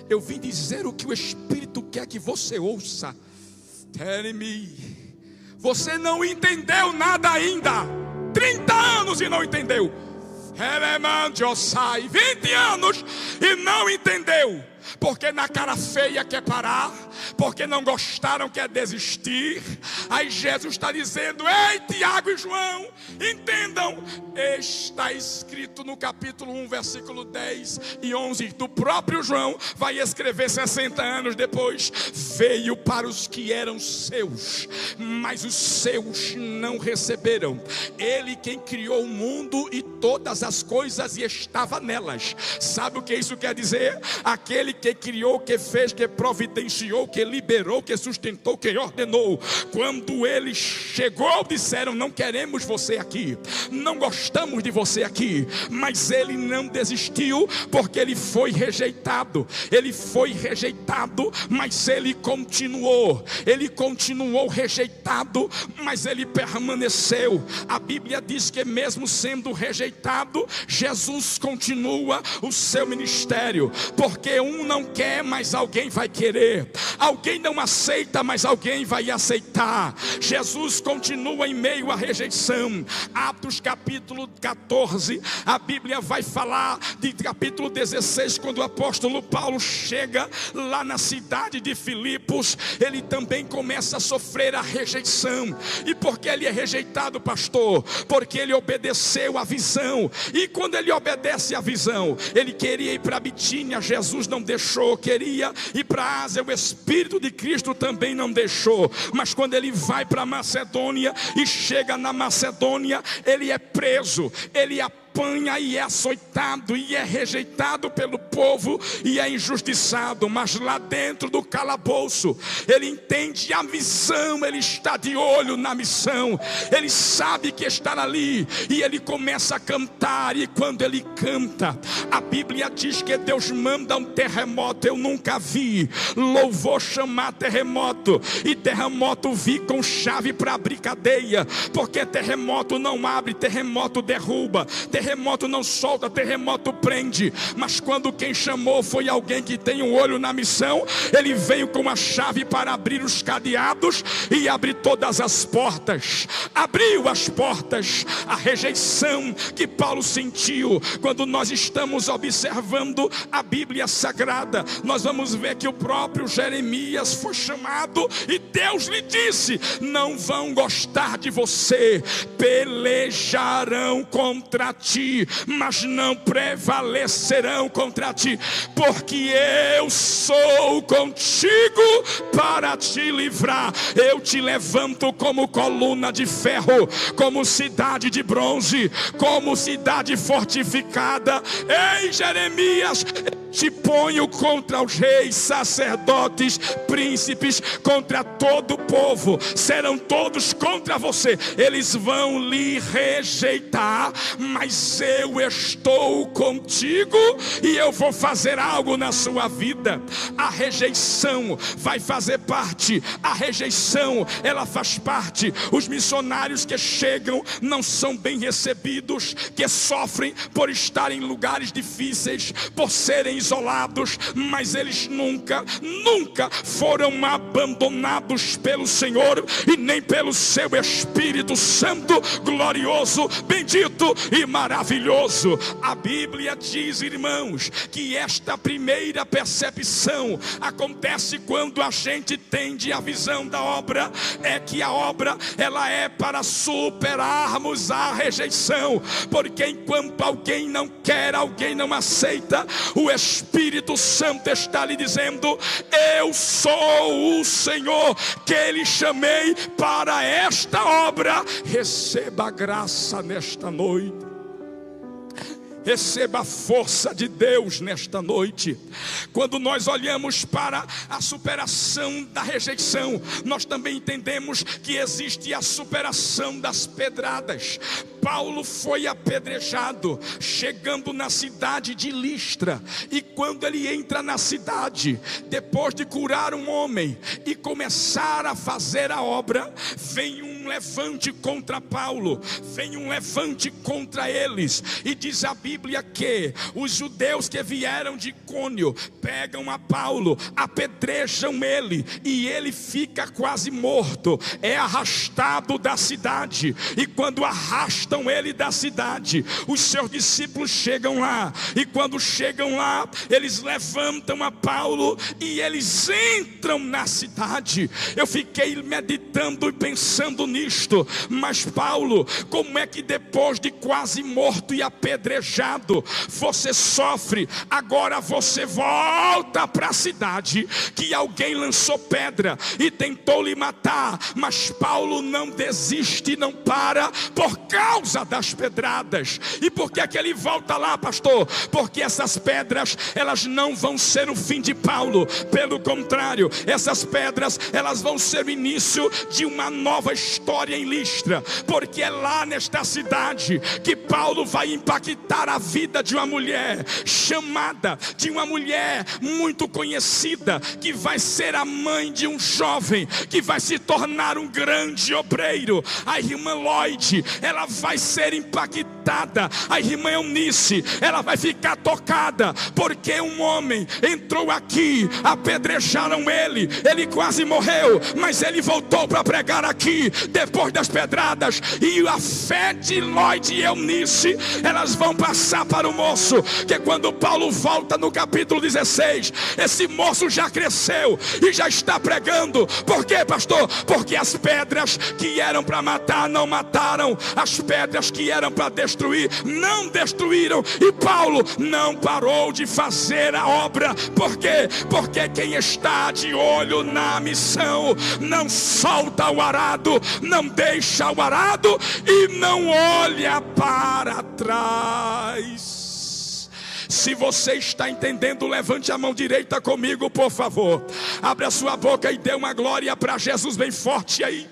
[SPEAKER 3] Eu vim dizer o que o Espírito quer que você ouça. Você não entendeu nada ainda. 30 anos e não entendeu. 20 anos e não entendeu. Porque na cara feia quer parar, porque não gostaram quer desistir. Aí Jesus está dizendo: ei, Tiago e João, entendam. Está escrito no capítulo 1, versículo 10 e 11 do próprio João. Vai escrever 60 anos depois: veio para os que eram seus, mas os seus não receberam. Ele quem criou o mundo e todas as coisas, e estava nelas. Sabe o que isso quer dizer? Aquele que criou, que fez, que providenciou, que liberou, que sustentou, que ordenou. Quando ele chegou, disseram: não queremos você aqui, não gostamos de você aqui. Mas ele não desistiu, porque ele foi rejeitado. Ele foi rejeitado, mas ele continuou rejeitado, mas ele permaneceu. A Bíblia diz que mesmo sendo rejeitado, Jesus continua o seu ministério, porque não quer, mas alguém vai querer. Alguém não aceita, mas alguém vai aceitar. Jesus continua em meio à rejeição. Atos capítulo 14, a Bíblia vai falar de capítulo 16, quando o apóstolo Paulo chega lá na cidade de Filipos, ele também começa a sofrer a rejeição. E por que ele é rejeitado, pastor? Porque ele obedeceu à visão. E quando ele obedece à visão, ele queria ir para Bitínia, Jesus não deixou. Queria ir para a Ásia, o Espírito de Cristo também não deixou. Mas quando ele vai para Macedônia e chega na Macedônia, ele é preso, ele apanha e é açoitado e é rejeitado pelo povo e é injustiçado. Mas lá dentro do calabouço, ele entende a missão, ele está de olho na missão, ele sabe que está ali, e ele começa a cantar. E quando ele canta, a Bíblia diz que Deus manda um terremoto. Eu nunca vi louvor chamar terremoto, e terremoto vi com chave para abrir cadeia, porque terremoto não abre, terremoto derruba, terremoto terremoto não solta, terremoto prende. Mas quando quem chamou foi alguém que tem um olho na missão, ele veio com a chave para abrir os cadeados e abrir todas as portas. Abriu as portas. A rejeição que Paulo sentiu, quando nós estamos observando a Bíblia Sagrada, nós vamos ver que o próprio Jeremias foi chamado e Deus lhe disse: não vão gostar de você, pelejarão contra ti, mas não prevalecerão contra ti, porque eu sou contigo para te livrar. Eu te levanto como coluna de ferro, como cidade de bronze, como cidade fortificada. Ei, Jeremias, te ponho contra os reis, sacerdotes, príncipes, contra todo o povo. Serão todos contra você. Eles vão lhe rejeitar, mas eu estou contigo e eu vou fazer algo na sua vida. A rejeição vai fazer parte. A rejeição, ela faz parte. Os missionários que chegam não são bem recebidos, que sofrem por estar em lugares difíceis, por serem isolados, mas eles nunca foram abandonados pelo Senhor e nem pelo seu Espírito Santo glorioso, bendito e maravilhoso. A Bíblia diz, irmãos, que esta primeira percepção acontece quando a gente tende a visão da obra, é que a obra ela é para superarmos a rejeição, porque enquanto alguém não quer, alguém não aceita, o Espírito Santo está lhe dizendo: eu sou o Senhor que lhe chamei para esta obra. Receba a graça nesta noite. Receba a força de Deus nesta noite. Quando nós olhamos para a superação da rejeição, nós também entendemos que existe a superação das pedradas. Paulo foi apedrejado chegando na cidade de Listra, e quando ele entra na cidade, depois de curar um homem e começar a fazer a obra, vem um levante contra Paulo, vem um levante contra eles, e diz a Bíblia que os judeus que vieram de Icônio pegam a Paulo, apedrejam ele, e ele fica quase morto, é arrastado da cidade. E quando arrastam ele da cidade, os seus discípulos chegam lá, e quando chegam lá, eles levantam a Paulo e eles entram na cidade. Eu fiquei meditando e pensando nisto, mas Paulo, como é que depois de quase morto e apedrejado, você sofre, agora você volta para a cidade que alguém lançou pedra e tentou lhe matar, mas Paulo não desiste, não para por causa das pedradas. E por que é que ele volta lá, pastor? Porque essas pedras, elas não vão ser o fim de Paulo, pelo contrário, essas pedras, elas vão ser o início de uma nova história em Listra, porque é lá nesta cidade que Paulo vai impactar a vida de uma mulher chamada, de uma mulher muito conhecida, que vai ser a mãe de um jovem que vai se tornar um grande obreiro. A irmã Lloyd, ela vai ser impactada. A irmã Eunice, ela vai ficar tocada, porque um homem entrou aqui, apedrejaram ele quase morreu, mas ele voltou para pregar aqui depois das pedradas, e a fé de Lloyd e Eunice, elas vão passar para o moço, que quando Paulo volta no capítulo 16, esse moço já cresceu e já está pregando. Por quê, pastor? Porque as pedras que eram para matar não mataram, as pedras que eram para destruir não destruíram, e Paulo não parou de fazer a obra. Por quê? Porque quem está de olho na missão não solta o arado, não deixa o arado e não olha para trás. Se você está entendendo, levante a mão direita comigo, por favor. Abra sua boca e dê uma glória para Jesus bem forte aí.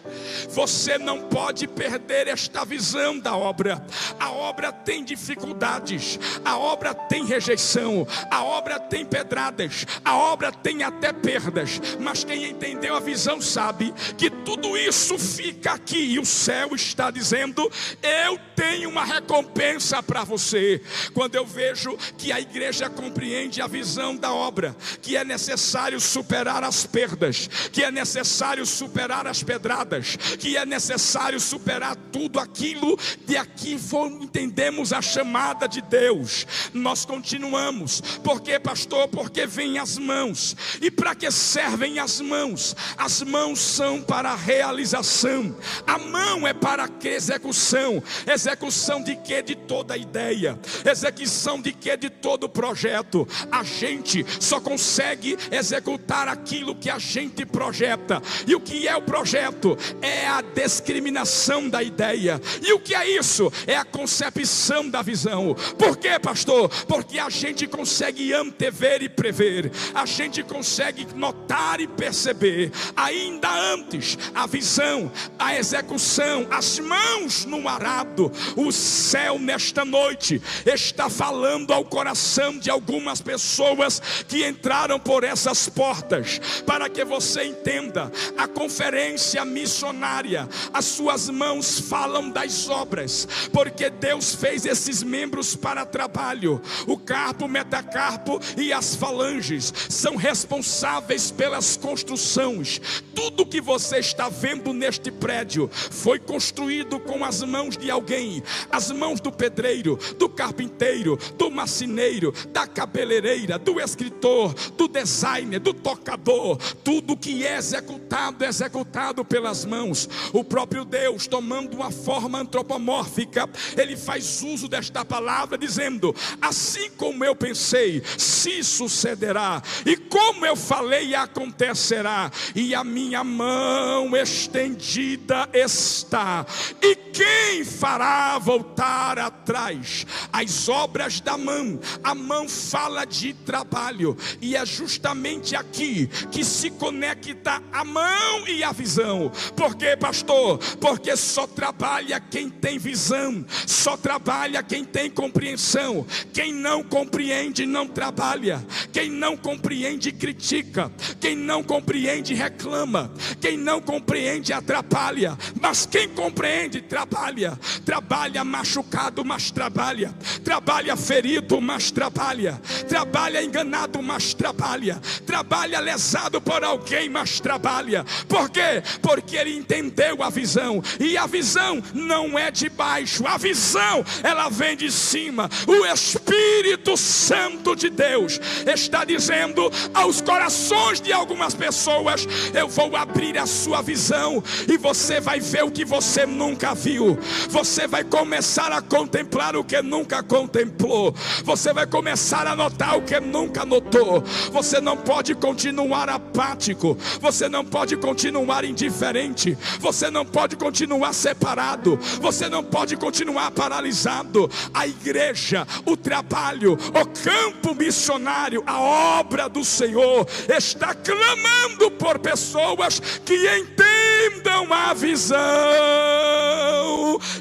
[SPEAKER 3] Você não pode perder esta visão da obra. A obra tem dificuldades, a obra tem rejeição, a obra tem pedradas, a obra tem até perdas. Mas quem entendeu a visão sabe que tudo isso fica aqui, e o céu está dizendo: eu tenho uma recompensa para você. Quando eu vejo que a igreja compreende a visão da obra, que é necessário superar as perdas, que é necessário superar as pedradas, que é necessário superar tudo aquilo, de aqui entendemos a chamada de Deus. Nós continuamos. Por quê, pastor? Porque vêm as mãos. E para que servem as mãos? As mãos são para a realização. A mão é para a execução. Execução de quê? De toda a ideia. Execução de quê? De todo o projeto. A gente só consegue executar aquilo que a gente projeta. E o que é o projeto? É a discriminação da ideia. E o que é isso? É a concepção da visão. Por quê, pastor? Porque a gente consegue antever e prever. A gente consegue notar e perceber. Ainda antes, a visão, a execução, as mãos no arado. O céu nesta noite está falando ao coração de algumas pessoas que entraram por essas portas, para que você entenda. A conferência missionária, as suas mãos falam das obras, porque Deus fez esses membros para trabalho. O carpo, o metacarpo e as falanges são responsáveis pelas construções. Tudo que você está vendo neste prédio foi construído com as mãos de alguém. As mãos do pedreiro, do carpinteiro, do marceneiro, da cabeleireira, do escritor, do designer, do tocador. Tudo que é executado pelas mãos. O próprio Deus, tomando uma forma antropomórfica, ele faz uso desta palavra dizendo: assim como eu pensei, se sucederá, e como eu falei, acontecerá, e a minha mão estendida está, e quem fará voltar atrás? As obras da mão. A mão fala de trabalho, e é justamente aqui que se conecta a mão e a visão. Por quê, pastor? Porque só trabalha quem tem visão, só trabalha quem tem compreensão. Quem não compreende não trabalha. Quem não compreende critica. Quem não compreende reclama. Quem não compreende atrapalha. Mas quem compreende trabalha. Trabalha machucado, mas trabalha. Trabalha ferido, mas trabalha. Trabalha enganado, mas trabalha. Trabalha lesado por alguém, mas trabalha. Por quê? Porque ele entendeu a visão. E a visão não é de baixo. A visão, ela vem de cima. O Espírito Santo de Deus está dizendo aos corações de algumas pessoas: eu vou abrir a sua visão, e você vai ver o que você nunca viu. Você vai começar a contemplar o que nunca contemplou. Você vai começar a notar o que nunca notou. Você não pode continuar apático. Você não pode continuar indiferente. Você não pode continuar separado. Você não pode continuar paralisado. A igreja, o trabalho, o campo missionário, a obra do Senhor está clamando por pessoas que entendam a visão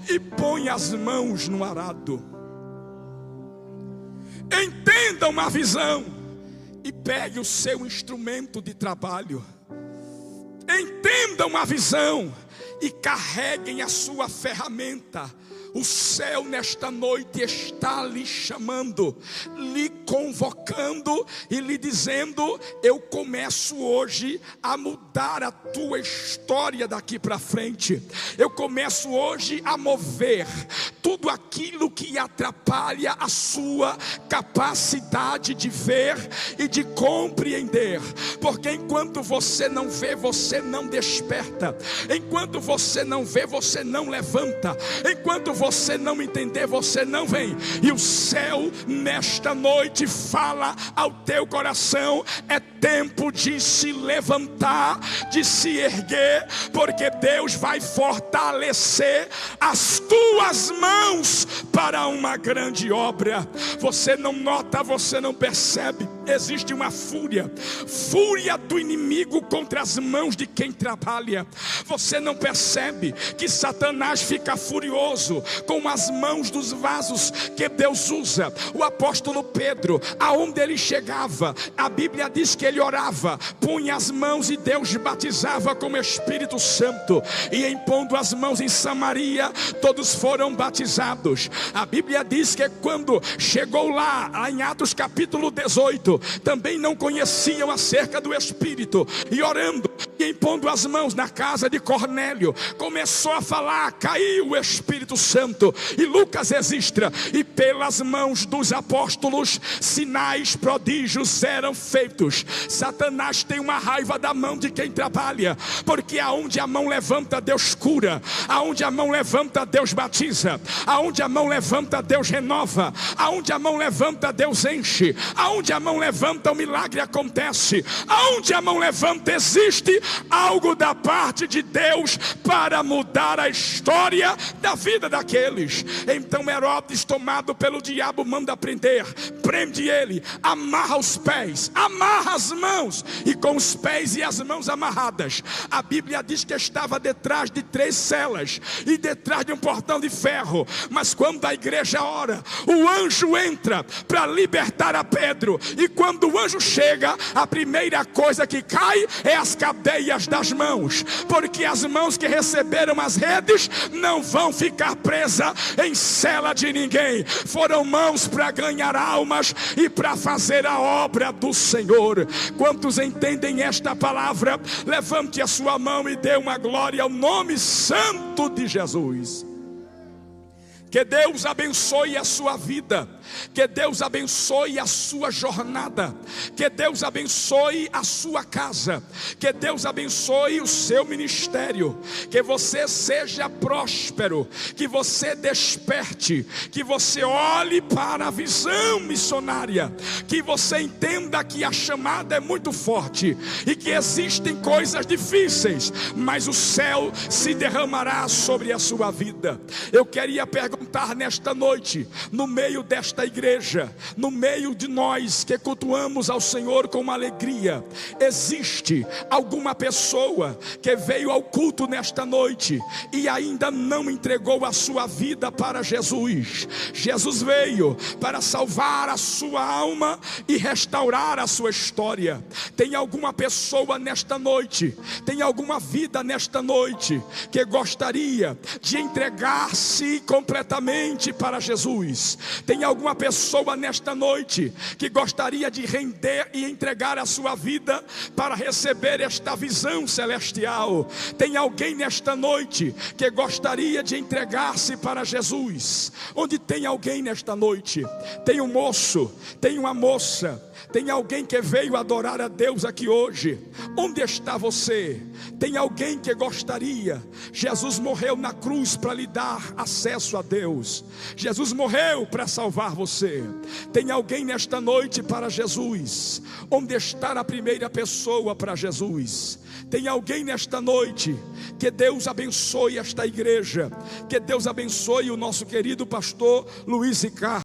[SPEAKER 3] e põe as mãos no arado. Entendam a visão e pegue o seu instrumento de trabalho. Entendam a visão e carreguem a sua ferramenta. O céu nesta noite está lhe chamando, lhe convocando e lhe dizendo: eu começo hoje a mudar a tua história daqui para frente. Eu começo hoje a mover tudo aquilo que atrapalha a sua capacidade de ver e de compreender. Porque enquanto você não vê, você não desperta. Enquanto você não vê, você não levanta. Enquanto você não entender, você não vem. E o céu nesta noite fala ao teu coração: é tempo de se levantar, de se erguer, porque Deus vai fortalecer as tuas mãos para uma grande obra. Você não nota, você não percebe, existe uma fúria do inimigo contra as mãos de quem trabalha. Você não percebe que Satanás fica furioso com as mãos dos vasos que Deus usa. O apóstolo Pedro, aonde ele chegava, a Bíblia diz que ele orava, punha as mãos e Deus batizava com o Espírito Santo. E impondo as mãos em Samaria, todos foram batizados. A Bíblia diz que quando chegou lá em Atos capítulo 18, também não conheciam acerca do Espírito, e orando e impondo as mãos na casa de Cornélio, começou a falar, caiu o Espírito Santo. E Lucas registra: e pelas mãos dos apóstolos sinais, prodígios eram feitos. Satanás tem uma raiva da mão de quem trabalha, porque aonde a mão levanta, Deus cura, aonde a mão levanta, Deus batiza, aonde a mão levanta, Deus renova, aonde a mão levanta, Deus enche, aonde a mão levanta, o milagre acontece, aonde a mão levanta, existe algo da parte de Deus para mudar a história da vida daqueles. Então Herodes, tomado pelo diabo, manda prender, prende ele, amarra os pés, amarra as mãos, e com os pés e as mãos amarradas, a Bíblia diz que estava detrás de 3 celas e detrás de um portão de ferro. Mas quando a igreja ora, o anjo entra para libertar a Pedro, e quando o anjo chega, a primeira coisa que cai é as cadeias das mãos, porque as mãos que receberam as redes não vão ficar presas em cela de ninguém. Foram mãos para ganhar almas e para fazer a obra do Senhor. Quantos entendem esta palavra? Levante a sua mão e dê uma glória ao nome santo de Jesus. Que Deus abençoe a sua vida, que Deus abençoe a sua jornada, que Deus abençoe a sua casa, que Deus abençoe o seu ministério, que você seja próspero, que você desperte, que você olhe para a visão missionária, que você entenda que a chamada é muito forte e que existem coisas difíceis, mas o céu se derramará sobre a sua vida. Eu queria perguntar nesta noite, no meio desta igreja, no meio de nós que cultuamos ao Senhor com alegria, existe alguma pessoa que veio ao culto nesta noite e ainda não entregou a sua vida para Jesus? Jesus veio para salvar a sua alma e restaurar a sua história. Tem alguma pessoa nesta noite, tem alguma vida nesta noite que gostaria de entregar-se completamente para Jesus? Tem alguma pessoa nesta noite que gostaria de render e entregar a sua vida para receber esta visão celestial? Tem alguém nesta noite que gostaria de entregar-se para Jesus? Onde tem alguém nesta noite? Tem um moço, tem uma moça, tem alguém que veio adorar a Deus aqui hoje? Onde está você? Tem alguém que gostaria? Jesus morreu na cruz para lhe dar acesso a Deus. Jesus morreu para salvar você. Tem alguém nesta noite para Jesus? Onde está a primeira pessoa para Jesus? Tem alguém nesta noite? Que Deus abençoe esta igreja, que Deus abençoe o nosso querido pastor Luiz Ricardo.